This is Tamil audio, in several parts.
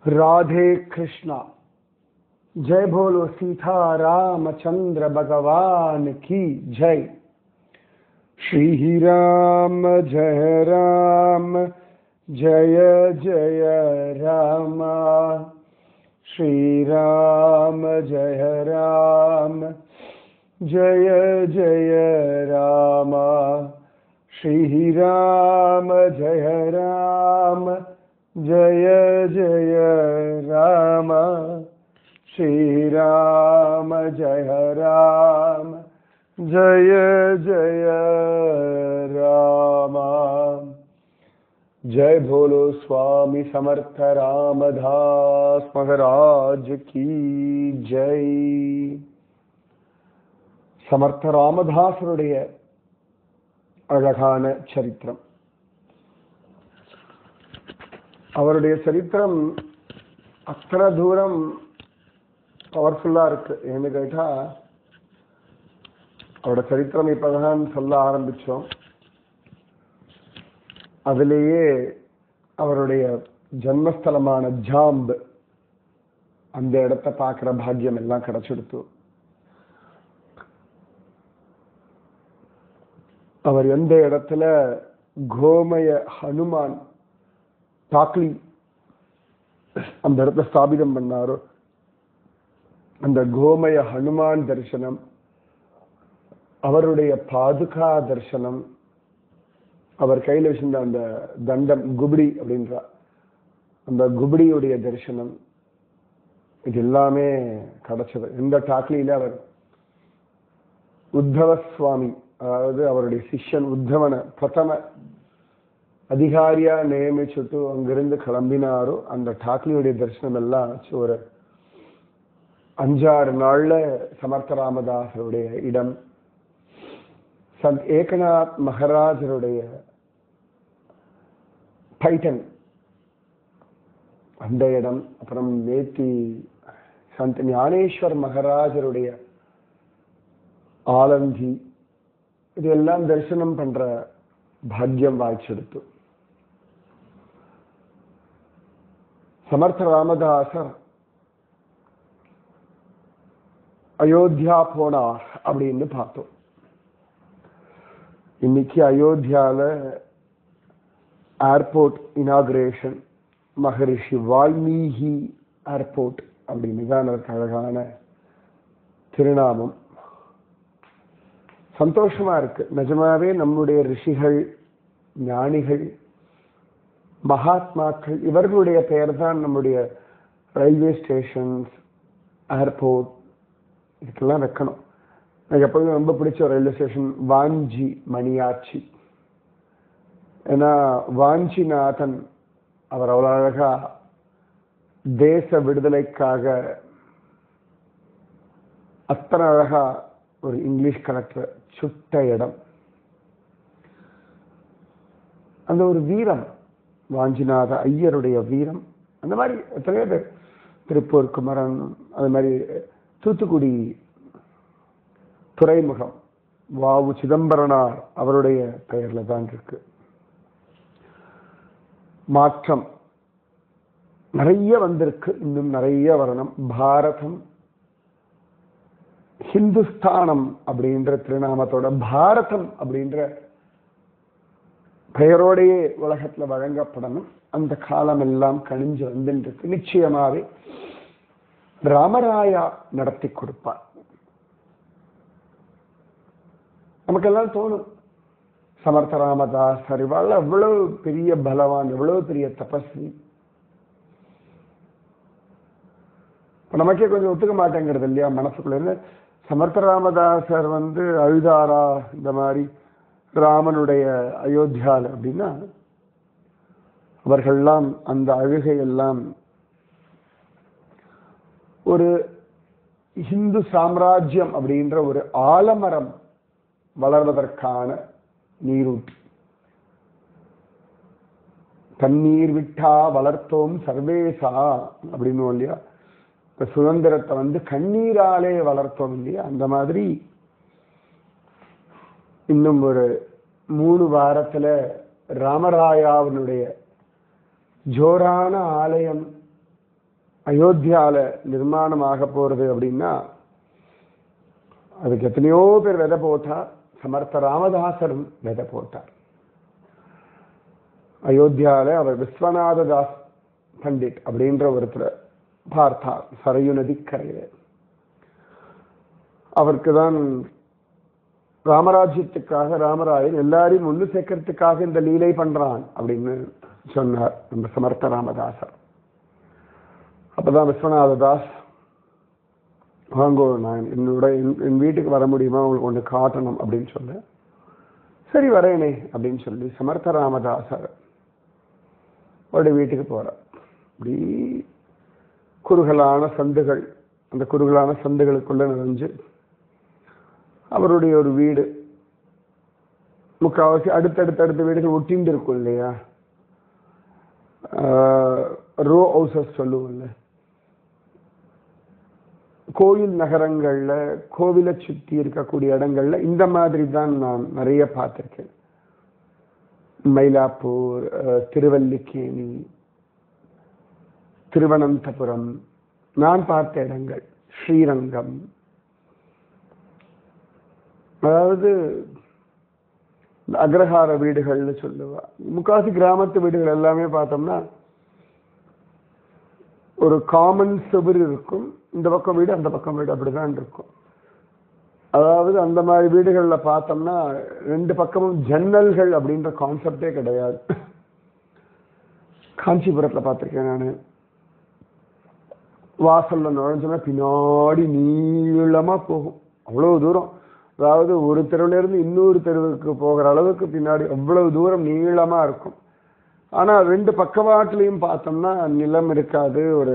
राधे कृष्णा। जय बोलो सीता रामचंद्र भगवान की जय। श्री राम जय राम जय जय राम। श्री राम जय राम जय जय राम। श्री राम जय राम जय जय राम। श्री राम जय राम जय जय राम। जय बोलो स्वामी समर्थ रामदास महाराज की जय। समर्थ ராமதாசருடைய அழகான சரித்திரம். அவருடைய சரித்திரம் அத்தனை தூரம் பவர்ஃபுல்லா இருக்கு. ஏன்னு கேட்டா அவரோட சரித்திரம் இப்பதான் சொல்ல ஆரம்பிச்சோம். அதிலேயே அவருடைய ஜன்மஸ்தலமான ஜாம்பு அந்த இடத்தை பார்க்கிற பாக்கியம் எல்லாம் கிடைச்செடுத்து. அவர் எந்த இடத்துல கோமய ஹனுமான் டாக்லி அந்த இடத்துல ஸ்தாபிதம் பண்ணாரோ அந்த கோமய ஹனுமான் தரிசனம், அவருடைய பாதுகா தரிசனம், அவர் கையில் வச்சிருந்த அந்த தண்டம் குபிடி அப்படின்ற அந்த குபிடியுடைய தரிசனம், இது எல்லாமே கிடைச்சது. இந்த டாக்லியில அவர் உத்தவ சுவாமி, அதாவது அவருடைய சிஷ்யன் உத்தவனை பிரதம அதிகாரியா நியமிச்சுட்டு அங்கிருந்து கிளம்பினாரோ அந்த டாக்லியுடைய தரிசனம் எல்லாம் ஒரு 5-6 நாள்ல சமர்த்த ராமதாசருடைய இடம், சந்த் ஏகநாத் மகாராஜருடைய டைட்டன் அந்த இடம், அப்புறம் நேத்தி சந்த் ஞானேஸ்வர் மகாராஜருடைய ஆலஞ்சி, இதெல்லாம் தரிசனம் பண்ற பாக்கியம் வாய்ச்செடுத்து. சமர்த்த ராமதாசர் அயோத்தியா போனார் அப்படின்னு பார்த்தோம். இன்னைக்கு அயோத்தியால ஏர்போர்ட் இனாகுரேஷன், மகரிஷி வால்மீகி ஏர்போர்ட் அப்படின்னு தான் அதற்கு அழகான திருநாமம். சந்தோஷமா இருக்கு. நிஜமாவே நம்முடைய ரிஷிகள், ஞானிகள், மகாத்மாக்கள் இவர்களுடைய பெயர் தான் நம்முடைய ரயில்வே ஸ்டேஷன்ஸ், ஏர்போர்ட் இதுக்கெல்லாம் வைக்கணும். எனக்கு எப்போதும் ரொம்ப பிடிச்ச ஒரு ரயில்வே ஸ்டேஷன் வாஞ்சி மணியாச்சி. ஏன்னா வாஞ்சிநாதன் அவர் அவ்வளோ அழகா தேச விடுதலைக்காக அத்தனை அழகா ஒரு இங்கிலீஷ் கலெக்டர் சுட்ட இடம். அந்த ஒரு வீரம், வாஞ்சிநாத ஐயருடைய வீரம். அந்த மாதிரி எத்தனையோ பேர், திருப்பூர் குமரன், அது மாதிரி தூத்துக்குடி துறைமுகம் வாவு சிதம்பரனார் அவருடைய பெயர்ல தான் இருக்கு. மாற்றம் நிறைய வந்திருக்கு, இன்னும் நிறைய வரணும். பாரதம் ஹிந்துஸ்தானம் அப்படின்ற திருநாமத்தோட பாரதம் அப்படின்ற பெயரோடையே உலகத்துல வழங்கப்படணும். அந்த காலம் எல்லாம் கணிஞ்சு வந்துருக்கு. நிச்சயமாவே ராமராயா நடத்தி கொடுப்பார். நமக்கெல்லாம் தோணும் சமர்த்த ராமதாசர் எவ்வளவு பெரிய பலவான், எவ்வளவு பெரிய தபஸ்வி. நமக்கே கொஞ்சம் ஒத்துக்க மாட்டேங்கிறது இல்லையா மனசுக்குள்ள இருந்து. சமர்த்த ராமதாசர் அழுதாரா இந்த மாதிரி ராமனுடைய அயோத்தியால அப்படின்னா, அவர்கள்லாம் அந்த அழுகையெல்லாம் ஒரு இந்து சாம்ராஜ்யம் அப்படின்ற ஒரு ஆலமரம் வளர்வதற்கான நீரூற்று. தண்ணீர் விட்டா வளர்த்தோம் சர்வேசா அப்படின்னு இல்லையா, இப்ப சுதந்திரத்தை கண்ணீராலே வளர்த்தோம் இல்லையா, அந்த மாதிரி இன்னும் ஒரு 3 வாரத்துல ராமராயாவினுடைய ஜோரான ஆலயம் அயோத்தியால நிர்மாணமாக போறது அப்படின்னா அதுக்கு எத்தனையோ பேர் விதை போட்டார். சமர்த்த ராமதாசரும் விதை போட்டார். அயோத்தியால அவர் விஸ்வநாததாஸ் பண்டிட் அப்படின்ற ஒருத்தர் பார்த்தார் சரையு நதிக்கரையில. அவருக்கு தான் ராமராஜ்யத்துக்காக ராமராயன் எல்லாரையும் ஒண்ணு சேர்க்கறதுக்காக இந்த லீலை பண்றான் அப்படின்னு சொன்னார் நம்ம சமர்த்த ராமதாசர். அப்பதான் விஸ்வநாததாஸ், வாங்கோ நான் என்னோட என் வீட்டுக்கு வர முடியுமா, உங்களுக்கு ஒன்று காட்டணும் அப்படின்னு சொல்ல, சரி வரேனே அப்படின்னு சொல்லி சமர்த்த ராமதாசர் அவருடைய வீட்டுக்கு போறார். இப்படி குறுகலான சந்துகள், அந்த குறுகலான சந்துகளுக்குள்ள நுழைஞ்சு அவருடைய ஒரு வீடு, முக்காவாசி அடுத்தடுத்த வீடுகள் ஒட்டிண்டு இருக்கும் இல்லையா, ரோ ஹவுசஸ் சொல்லுவோம்ல, கோயில் நகரங்கள்ல கோவிலை சுற்றி இருக்கக்கூடிய இடங்கள்ல இந்த மாதிரி தான் நான் நிறைய பார்த்திருக்கேன். மயிலாப்பூர், திருவல்லிக்கேணி, திருவனந்தபுரம், நான் பார்த்த இடங்கள், ஸ்ரீரங்கம், அதாவது அக்ரஹார வீடுகள்னு சொல்லுவா. முக்காசி கிராமத்து வீடுகள் எல்லாமே பார்த்தோம்னா ஒரு காமன் சுவர் இருக்கும், இந்த பக்கம் வீடு அந்த பக்கம் வீடு அப்படிதான் இருக்கும். அதாவது அந்த மாதிரி வீடுகள்ல பார்த்தோம்னா ரெண்டு பக்கமும் ஜன்னல்கள் அப்படின்ற கான்செப்டே கிடையாது. காஞ்சிபுரத்துல பார்த்திருக்கேன் நான். வாசல்ல நுழைஞ்சோம்னா பின்னாடி நீளமா போகும், அவ்வளவு தூரம். அதாவது ஒரு தெருவுல இருந்து இன்னொரு தெருவுக்கு போகிற அளவுக்கு பின்னாடி அவ்வளவு தூரம் நீளமா இருக்கும். ஆனா ரெண்டு பக்கவாட்டிலையும் பார்த்தோம்னா நிலம் இருக்காது, ஒரு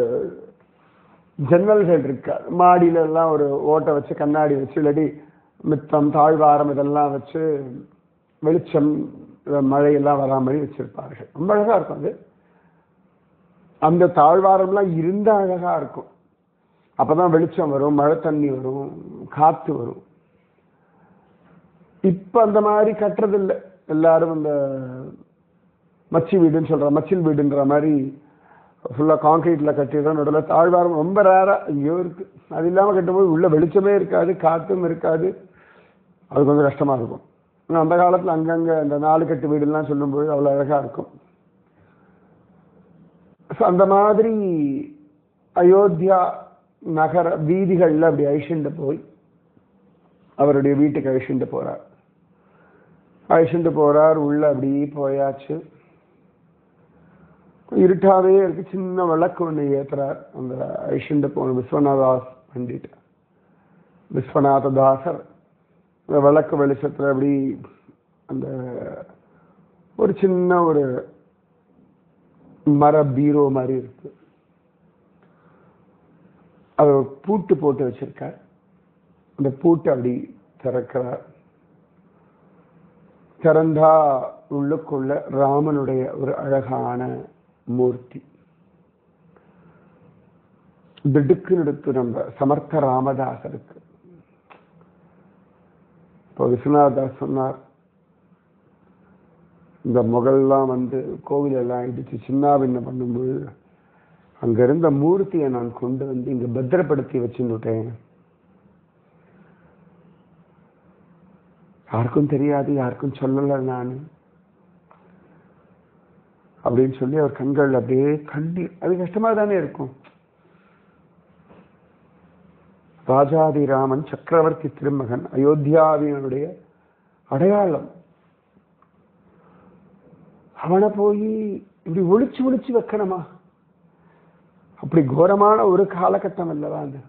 ஜன்னல்கள் இருக்காது. மாடியில எல்லாம் ஒரு ஓட்டை வச்சு கண்ணாடி வச்சு இல்லாட்டி மித்தம் தாழ்வாரம் இதெல்லாம் வச்சு வெளிச்சம் மழையெல்லாம் வரா மாதிரி வச்சிருப்பார்கள். ரொம்ப அழகா இருக்கும் அது. அந்த தாழ்வாரம்லாம் இருந்தா அழகா இருக்கும். அப்பதான் வெளிச்சம் வரும், மழை தண்ணி வரும், காத்து வரும். இப்ப அந்த மாதிரி கட்டுறது இல்லை. எல்லாரும் இந்த மச்சி வீடுன்னு சொல்ற, மச்சில் வீடுன்ற மாதிரி ஃபுல்லா கான்கிரீட்ல கட்டிடுறோம். நடுவில் தாழ்வாரம் ரொம்ப ரேரா ஐயோ இருக்கு. அது இல்லாம கட்டும்போது உள்ள வெளிச்சமே இருக்காது, காத்தும் இருக்காது, அது கொஞ்சம் கஷ்டமா இருக்கும். அந்த காலத்துல அங்கங்க இந்த 4 கட்டு வீடுலாம் சொல்லும்போது அவ்வளவு அழகா இருக்கும். அந்த மாதிரி அயோத்தியா நகர வீதிகள்ல அப்படி அழிச்சுட்டு போய் அவருடைய வீட்டுக்கு அழிச்சுட்டு போறார். உள்ள அப்படி போயாச்சு. இருட்டாவே இருக்கு. சின்ன விளக்கு ஒண்ணு ஏத்துறார். அந்த அழிச்சுட்டு போன விஸ்வநாதாஸ் பண்டிட், விஸ்வநாததாசர் அந்த விளக்கு வெளிச்சத்துல அப்படி அந்த ஒரு சின்ன ஒரு மர பீரோ மாதிரி இருக்கு. அது பூட்டு போட்டு வச்சிருக்கார். அந்த பூட்டு அப்படி திறக்கிறார். திறந்தா உள்ளுக்குள்ள ராமனுடைய ஒரு அழகான மூர்த்தி. திடுக்குன்னு எடுத்து நம்ம சமர்த்த ராமதாசருக்கு. இப்போ விஸ்வநாதாஸ் சொன்னார், இந்த முகல்லாம் கோவில் எல்லாம் இடிச்சு சின்ன பின்ன பண்ணும்போது அங்க இருந்த மூர்த்தியை நான் கொண்டு இங்க பத்திரப்படுத்தி வச்சுட்டேன். யாருக்கும் தெரியாது, யாருக்கும் சொல்லல நான் அப்படின்னு சொல்லி அவர் கண்கள் அப்படியே கண்ணீர். அது கஷ்டமா தானே இருக்கும். ராஜாதி ராமன், சக்கரவர்த்தி திருமகன், அயோத்தியாவினுடைய அடையாளம். அவனை போய் இப்படி ஒளிச்சு வைக்கணுமா? அப்படி கோரமான ஒரு காலகட்டம் அல்லவா அந்த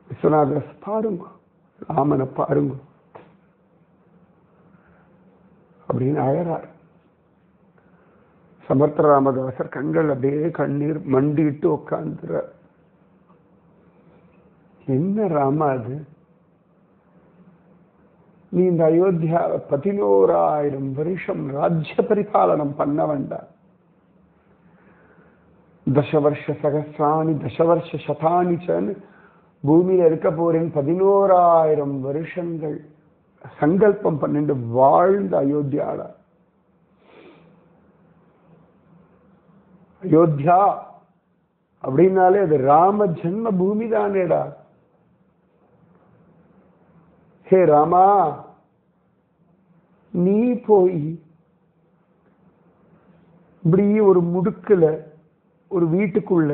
விஸ்வநாதர். பாருங்க, ராமனை பாருங்க அப்படின்னு அழறார். சமர்த்த ராமதாசர் கண்கள் அப்படியே கண்ணீர் மண்டிட்டு உட்கார்ந்துற. என்ன ராமா அது? நீ இந்த அயோத்தியா 11,000 வருஷம் ராஜ்ய பரிபாலனம் பண்ண வேண்டாம். தசவர்ஷ சகசிராணி தசவர்ஷ சதானிச்சன்னு பூமியில இருக்க போறேன் 11,000 வருஷங்கள் சங்கல்பம் பண்ணிட்டு வாழ்ந்த அயோத்தியால அயோத்தியா அப்படின்னாலே அது ராம ஜென்ம பூமி தானேடா. ஹே ராமா, நீ போய் இப்படி ஒரு முடுக்குல ஒரு வீட்டுக்குள்ள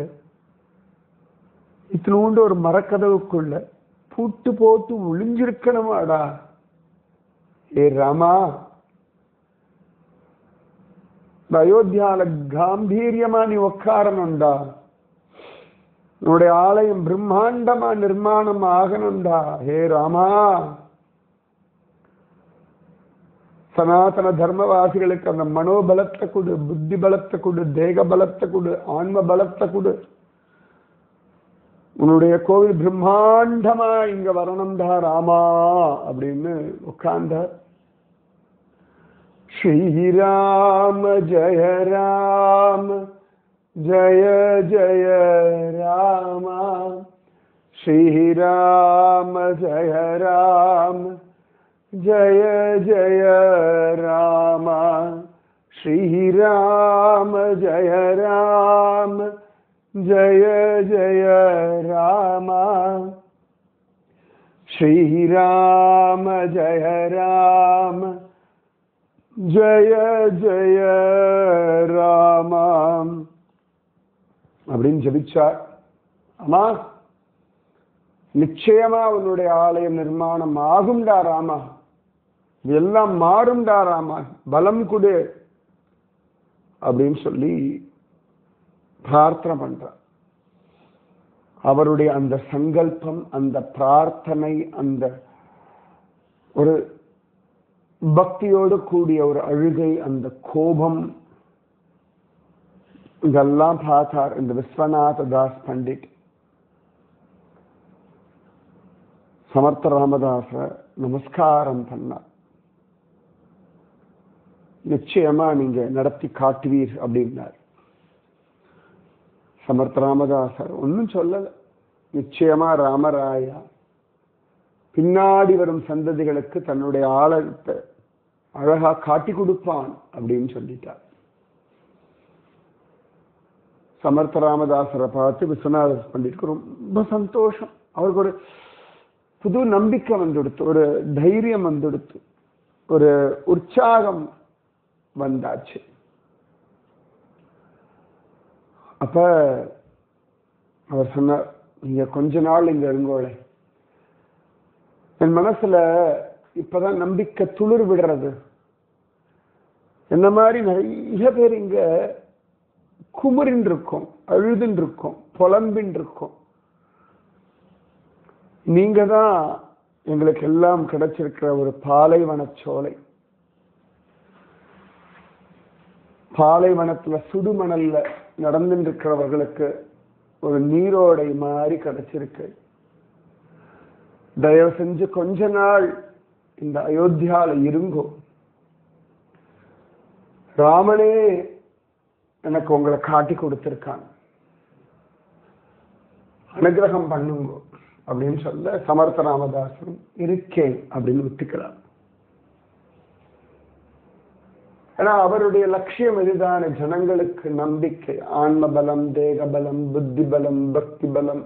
இத்தினோண்டு ஒரு மரக்கதவுக்குள்ள பூட்டு போட்டு ஒளிஞ்சிருக்கணுமாடா. ஏ ராமா, அயோத்தியால காம்பீரியமா நீ உட்காரணும்டா. உன்னுடைய ஆலயம் பிரம்மாண்டமா நிர்மாணம் ஆகணும்டா. ஹே ராமா, சனாதன தர்மவாசிகளுக்கு அந்த மனோபலத்தை கொடு, புத்தி பலத்தை கொடு, தேக பலத்தை கொடு, ஆன்ம பலத்தை கொடு. உன்னுடைய கோவில் பிரம்மாண்டமா இங்க வரணும்டா ராமா அப்படின்னு உட்கார்ந்தார். ஸ்ரீராம ஜெய ராம ஜெய ஜெய ராமா, ஸ்ரீராம ஜெய ராம ஜெய ஜெய ராமா, ஸ்ரீராம ஜெய ராம ஜெய ஜெய ராமா, ஸ்ரீராம ஜெய ராம ஜெய ஜெய ராமா அப்படின்னு ஜபிச்சார். ஆமா, நிச்சயமா உன்னுடைய ஆலயம் நிர்மாணம் ஆகும்டா ராமா, எல்லாம் மாறும்டா ராமா, பலம் கொடு அப்படின்னு சொல்லி பிரார்த்தனை பண்றார். அவருடைய அந்த சங்கல்பம், அந்த பிரார்த்தனை, அந்த ஒரு பக்தியோடு கூடிய ஒரு அழுகை, அந்த கோபம், இதெல்லாம் பார்த்தார் இந்த விஸ்வநாத தாஸ் பண்டிட். சமர்த்த ராமதாச நமஸ்காரம் பண்ணார். நிச்சயமா நீங்க நடத்தி காட்டுவீர் அப்படின்னார். சமர்த்த ராமதாசர் ஒன்னும் சொல்லல. நிச்சயமா ராமராயா பின்னாடி வரும் சந்ததிகளுக்கு தன்னுடைய ஆழத்தை அழகா காட்டி கொடுப்பான் அப்படின்னு சொல்லிட்டார். சமர்த்த ராமதாசரை பார்த்து விஸ்வநாத பண்டிட்க்கு ரொம்ப சந்தோஷம். அவருக்கு ஒரு புது நம்பிக்கை வந்துடுத்து, ஒரு தைரியம் வந்துடுத்து, ஒரு உற்சாகம் வந்தாச்சு. அப்ப அவர் சொன்னார், நீங்க கொஞ்ச நாள் இங்க இருங்கோளே, என் மனசுல இப்பதான் நம்பிக்கை துளிர் விடுறது. என்ன மாதிரி நிறைய பேர் இங்க குமுறின் இருக்கும், அழுதுன் இருக்கும், புலம்பின் இருக்கும். நீங்க தான் எங்களுக்கு எல்லாம் கிடைச்சிருக்கிற ஒரு பாலைவன சோலை. பாலைவனத்துல சுடுமணல்ல நடந்துட்டு இருக்கிறவர்களுக்கு ஒரு நீரோடை மாதிரி கிடைச்சிருக்கு. தயவு செஞ்சு கொஞ்ச நாள் இந்த அயோத்தியால இருங்கோ. ராமனே எனக்கு உங்களை காட்டி கொடுத்திருக்கான், அனுகிரகம் பண்ணுங்க அப்படின்னு சொல்ல சமர்த்த ராமதாசன் இருக்கேன் அப்படின்னு ஒத்துக்கிறார். ஏன்னா அவருடைய லட்சியம் இதுதானே, ஜனங்களுக்கு நம்பிக்கை, ஆன்ம பலம், தேக பலம், புத்தி பலம், பக்தி பலம்,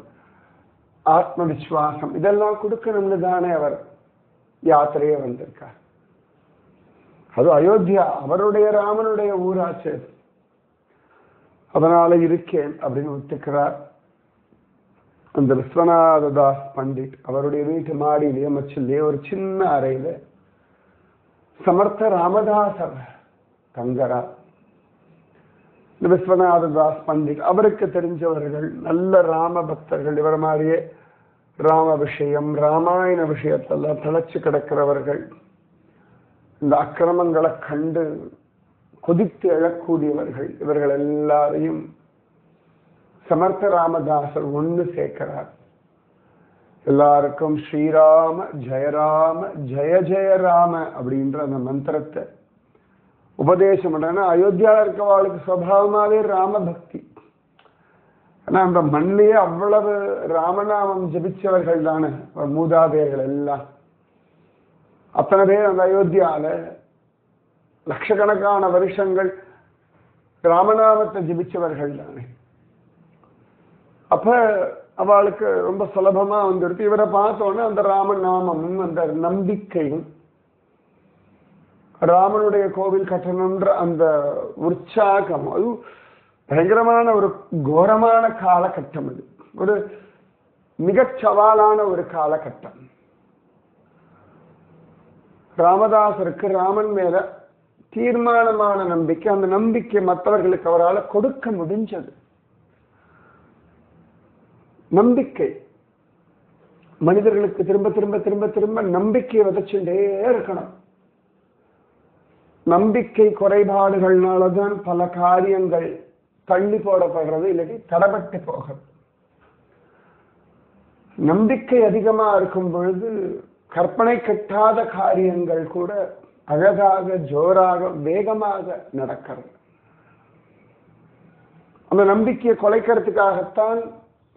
ஆத்ம விசுவாசம் இதெல்லாம் கொடுக்கணும்னு தானே அவர் யாத்திரையே வந்திருக்கார். அது அயோத்தியா அவருடைய ராமனுடைய ஊராச்சு. அதனால இருக்கேன் அப்படின்னு ஒத்துக்கிறார். அந்த விஸ்வநாத தாஸ் பண்டிட் அவருடைய வீட்டு மாடியிலேயே மச்சிலே ஒரு சின்ன அறையில சமர்த்த ராமதாசர் தங்கரார். இந்த விஸ்வநாத தாஸ் பண்டிட் அவருக்கு தெரிஞ்சவர்கள், நல்ல ராம பக்தர்கள், இவர் மாதிரியே ராம விஷயம், ராமாயண விஷயத்தெல்லாம் தளச்சு கிடக்கிறவர்கள், இந்த அக்கிரமங்களை கண்டு கொதித்து எழக்கூடியவர்கள், இவர்கள் எல்லாரையும் சமர்த்த ராமதாசர் ஒன்று சேர்க்கிறார். எல்லாருக்கும் ஸ்ரீராம ஜெயராம ஜெய ஜெய ராம அப்படின்ற அந்த மந்திரத்தை உபதேசம் பண்றேன்னா, அயோத்தியாவில் இருக்கவாளுக்கு சுவாவமாவே ராம பக்தி. ஆனா அந்த மண்ணிலேயே அவ்வளவு ராமநாமம் ஜபிச்சவர்கள் தானே மூதாதையர்கள் எல்லாம். அத்தனை பேர் அந்த அயோத்தியால லட்சக்கணக்கான வருஷங்கள் ராமநாமத்தை ஜபிச்சவர்கள் தானே. அப்ப அவளுக்கு ரொம்ப சுலபமா வந்துடுது. இவரை பார்த்தோன்னே அந்த ராமநாமமும் அந்த நம்பிக்கையும் ராமனுடைய கோவில் கட்டணுன்ற அந்த உற்சாகம், அது பயங்கரமான ஒரு கோரமான காலகட்டம். அது ஒரு மிகச் சவாலான ஒரு காலகட்டம். ராமதாசருக்கு ராமன் மேல தீர்மானமான நம்பிக்கை. அந்த நம்பிக்கை மற்றவர்களுக்கு அவரால் கொடுக்க முடிஞ்சது. நம்பிக்கை மனிதர்களுக்கு திரும்ப திரும்ப திரும்ப திரும்ப நம்பிக்கையை விதைச்சுட்டே இருக்கணும். நம்பிக்கை குறைபாடுகள்னாலதான் பல காரியங்கள் தள்ளி போடப்படுறது, இல்லாட்டி தடப்பட்டு போகிறது. நம்பிக்கை அதிகமா இருக்கும் பொழுது கற்பனை கட்டாத காரியங்கள் கூட அழகாக, ஜோராக, வேகமாக நடக்கிறது. அந்த நம்பிக்கையை குலைக்கிறதுக்காகத்தான்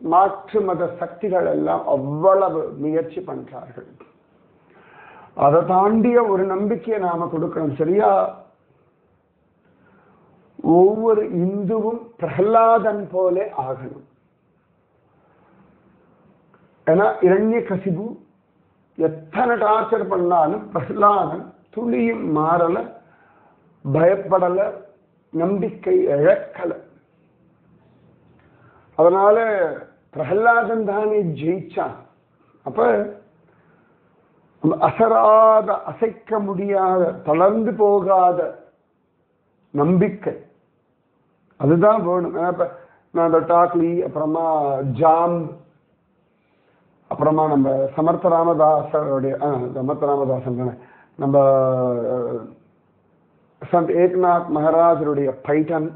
மாற்று மத சக்திகள் எல்லாம் அவ்வளவு முயற்சி பண்றார்கள். அதை தாண்டிய ஒரு நம்பிக்கையை நாம கொடுக்கணும். சரியா? ஒவ்வொரு இந்துவும் பிரகலாதன் போல ஆகணும். ஏன்னா இரண்யகசிபு எத்தனை டார்ச்சர் பண்ணாலும் பிரகலாதன் துளியும் மாறல, பயப்படல, நம்பிக்கை இழக்கல. அதனால பிரகலாதன் தானே ஜெயிச்சான். அப்ப அசராத, அசைக்க முடியாத, தளர்ந்து போகாத நம்பிக்கை அதுதான் வேணும். நான் அந்த டாக்லி, அப்புறமா ஜாம், அப்புறமா நம்ம சமர்த்த ராமதாசருடைய சமர்த்த ராமதாசன் தானே, நம்ம சந்த் ஏக்நாத் மகாராஜருடைய பைட்டன்,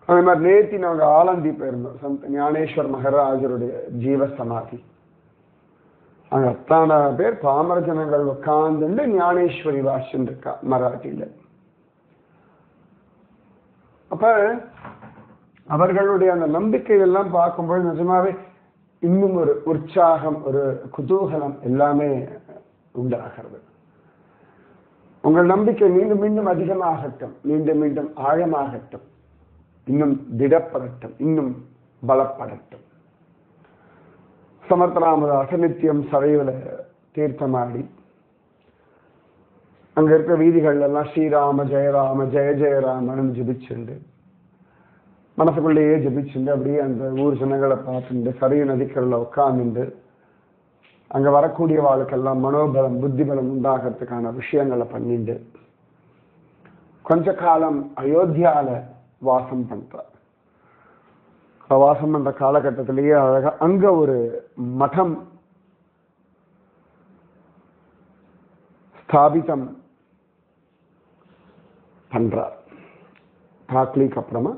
அதே மாதிரி நேத்தி நாங்க ஆலந்தி போயிருந்தோம், சந்த் ஞானேஸ்வர் மகாராஜருடைய ஜீவ சமாதி. அங்க அத்தனை பேர் பாமர ஜனங்கள் உட்கார்ந்து ஞானேஸ்வரி வாசின்னு இருக்கா மராட்டியில. அப்ப அவர்களுடைய அந்த நம்பிக்கைகள் எல்லாம் பார்க்கும்போது நிஜமாவே இன்னும் ஒரு உற்சாகம், ஒரு குதூகலம் எல்லாமே உண்டாகிறது. உங்கள் நம்பிக்கை மீண்டும் மீண்டும் அதிகமாகட்டும், மீண்டும் மீண்டும் ஆழமாகட்டும், இன்னும் திடப்படட்டும், இன்னும் பலப்படட்டும். சமர்த்த ராமதாச நித்தியம் சரையில தீர்த்தமாடி அங்க இருக்கிற வீதிகள் எல்லாம் ஸ்ரீராம ஜெயராம ஜெய ஜெயராமன் ஜபிச்சுண்டு மனசுக்குள்ளேயே ஜபிச்சுண்டு அப்படியே அந்த ஊர் ஜனங்களை பார்த்துட்டு சரைய நதிக்கரில் உட்கார்ந்துண்டு அங்க வரக்கூடிய வாழ்க்கெல்லாம் மனோபலம், புத்திபலம் உண்டாகிறதுக்கான விஷயங்களை பண்ணிட்டு கொஞ்ச காலம் அயோத்தியால வாசம் பண்றார். வாசம் பண்ற காலகட்டத்திலேயே அழகா அங்க ஒரு மடம் ஸ்தாபிதம் பண்றார். தாக்லிக்கு அப்புறமா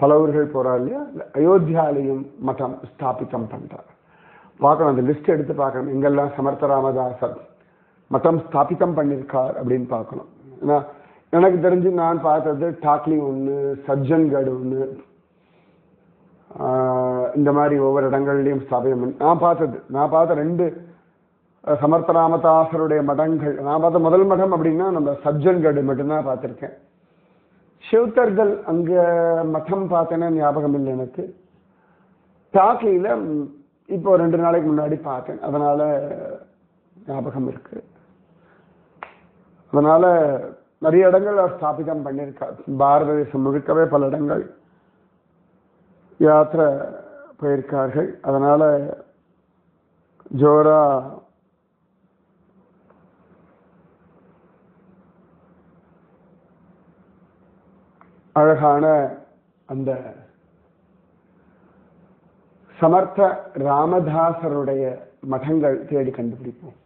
பல ஊர்கள் போறார் இல்லையா, அயோத்தியாலையும் மடம் ஸ்தாபிதம் பண்றார். பார்க்கணும், அந்த லிஸ்ட் எடுத்து பார்க்கணும் எங்கெல்லாம் சமர்த்த ராமதாசர் மடம் ஸ்தாபிதம் பண்ணியிருக்கார் அப்படின்னு பார்க்கணும். ஏன்னா எனக்கு தெரிஞ்சு நான் பார்த்தது டாக்லி ஒன்று, சஜ்ஜன்கட் ஒன்று, இந்த மாதிரி ஒவ்வொரு இடங்கள்லையும் ஸ்தாபிதம் நான் பார்த்த 2 சமர்த்த ராமதாசருடைய மடங்கள். நான் பார்த்த முதல் மடம் அப்படின்னா நம்ம சஜ்ஜன்கட் மட்டும்தான் பார்த்துருக்கேன். சிவத்தர்கள் அங்க மடம் பார்த்தேன்னா ஞாபகம் இல்லை எனக்கு. டாக்லியில இப்போ 2 நாளைக்கு முன்னாடி பார்த்தேன், அதனால ஞாபகம் இருக்கு. அதனால நிறைய இடங்கள் ஸ்தாபிதம் பண்ணியிருக்கார். பாரத தேசம் முழுக்கவே பல இடங்கள் யாத்திரை போயிருக்கார்கள். அதனால ஜோரா அழகான அந்த சமர்த்த ராமதாசருடைய மடங்கள் தேடி கண்டுபிடிப்போம்.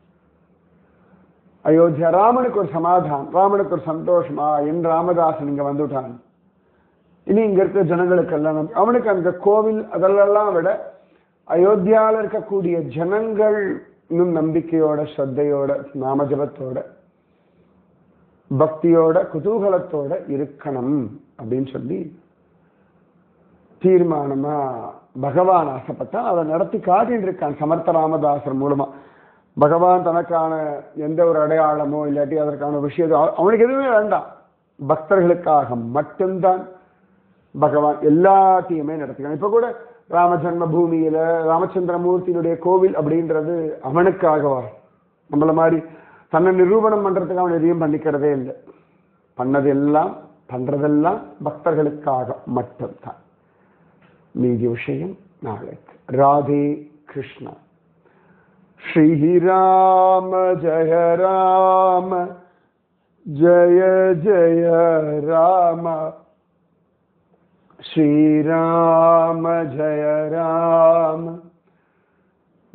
அயோத்தியா ராமனுக்கு ஒரு சமாதானம், ராமனுக்கு ஒரு சந்தோஷமா, என் ராமதாசன் இங்க வந்துட்டான், இனி இங்க இருக்கிற ஜனங்களுக்கு எல்லாம் அவனுக்கு அந்த கோவில் அதெல்லாம் விட அயோத்தியால இருக்கக்கூடிய ஜனங்கள் இன்னும் நம்பிக்கையோட, ஸ்ரத்தையோட, நாமஜபத்தோட, பக்தியோட, குதூகலத்தோட இருக்கணும் அப்படின்னு சொல்லி தீர்மானமா பகவான் ஆசைப்பட்டா அதை நடத்தி காட்டிட்டு இருக்கான் சமர்த்த ராமதாசர் மூலமா. பகவான் தனக்கான எந்த ஒரு அடையாளமோ இல்லாட்டி அதற்கான விஷயம் அவனுக்கு எதுவுமே வேண்டாம். பக்தர்களுக்காக மட்டும்தான் பகவான் எல்லாத்தையுமே நடத்துகிறான். இப்ப கூட ராம ஜன்ம பூமியில ராமச்சந்திரமூர்த்தியினுடைய கோவில் அப்படின்றது அவனுக்காகவா? நம்மள மாதிரி தன்னை நிரூபணம் பண்றதுக்கு அவன் எதையும் பண்ணிக்கிறதே இல்லை. பண்றதெல்லாம் பக்தர்களுக்காக மட்டும்தான். மீதி விஷயம் நாளைக்கு. ராதே கிருஷ்ணா. ஸ்ரீராம ஜெய ராம ஜெய ஜெய ராம. ஸ்ரீராம ஜெய ராம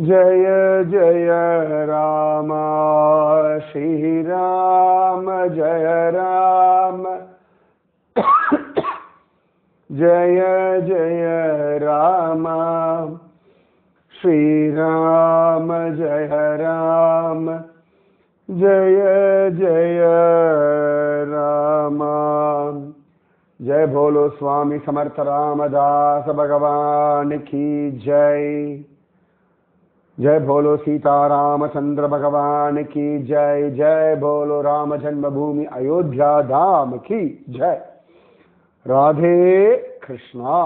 ஜெய ஜெய ராம. ஸ்ரீராம ஜெய ராம ஜெய ஜெய ராம. ஸ்ரீராம ஜெய ராம ஜெய ஜெய ராம. जय बोलो स्वामी समर्थ रामदास भगवान की जय. जय बोलो सीता रामचंद्र भगवान की जय. जय बोलो राम जन्मभूमि अयोध्या धाम की जय. राधे कृष्णा.